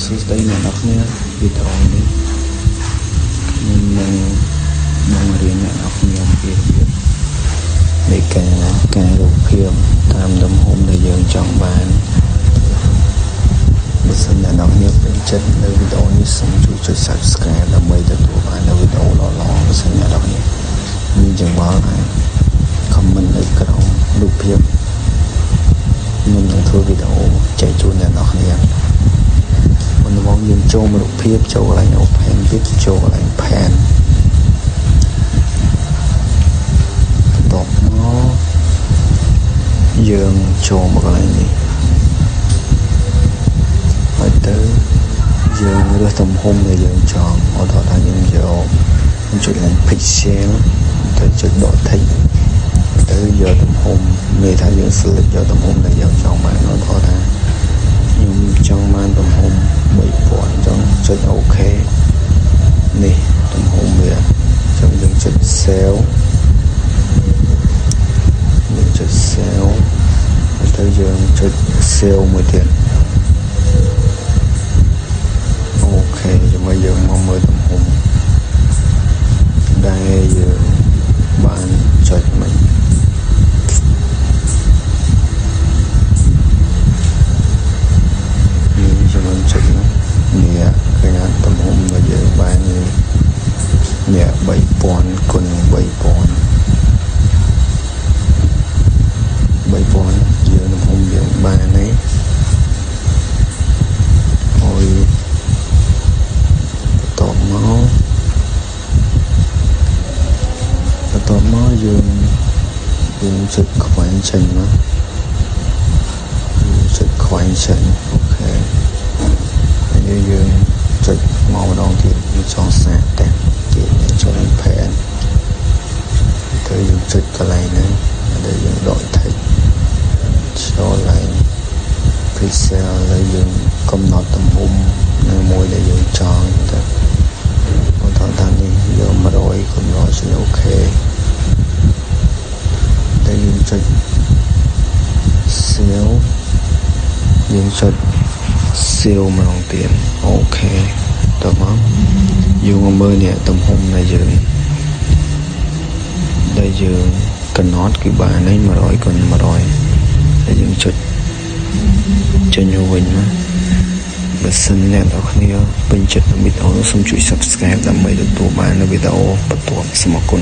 សួស្តីអ្នកនរគ្នាវីដេអូនេះខ្ញុំនឹងបង្រៀនអ្នកនរគ្នាអំពីរបៀបនៃការរូបភាពតាមទំហំដែលយើងចង់បានបើសិនអ្នកនរគ្នាពេញចិត្តនៅវីដេអូនេះសូមជួយចុច Subscribe ដើម្បីទទួលបាននូវវីដេអូល្អៗបើសិនអ្នកនរគ្នាមានចង្វល់អាច comment នៅក្នុងរូបភាពខ្ញុំនឹងធ្វើវីដេអូចែកជូនអ្នកនរគ្នាមុនដំបូងយើងចូលរូបភាពចូលកន្លែង Open Pic ចូលកន្លែង Pen បន្ទាប់មកយើងចូលមកកន្លែងនេះហើយទៅយើងរើសទំហំដែលយើងចង់ឧទាហរណ៍ថាយើងយកចុចកន្លែង Pixel ទៅចុចដក Text ទៅយកទំហំមានថាយើង select យកទំហំដែលយើងចង់បានឧទាហរណ៍ថាខ្ញុំចង់បានទំហំ 3000 អញ្ចឹងចុច OK នេះទំហំវាអញ្ចឹងយើងចុច Save យើងចុច Save ហើយទៅយើងចុច Save មួយទៀតអូខេជាមួយយើងមកមើលទំហំដែលយើងបានចុចមិនចុចនេះឃើញទំហំដែលយើងបាននេះ3000គុណនឹង3000យើងទំហំយើងបាននេះហើយបន្ទាប់មកយើងចុចខ្វែងចេញមកចុចខ្វែងចេញអូខេយើងចុចមកម្ដងទៀតយើងចង់សាកតែទៀតចុច Pen ទៅយើងចុចកន្លែងហ្នឹងដែលយើងដក Text ចូលឡើង Pixel ហើយយើងកំណត់ទំហំនៅមួយដែលយើងចង់ទៅបន្តតាមនេះយក100គុណ100ចុច OK តែយើងចុច Save យើងចុចSave ម្ដងទៀតអូខេតោះមកយើងមកមើលនេះទំហំដែលយើងកំណត់គឺបាននេះ100គុណ100ហើយយើងចុចចេញវិញមកបើសិនអ្នកនរគ្នាពេញចិត្តនឹងវីដេអូនោះសូមជួយ Subscribe ដើម្បីទទួលបាននូវវីដេអូបន្ទាប់សូមអរគុណ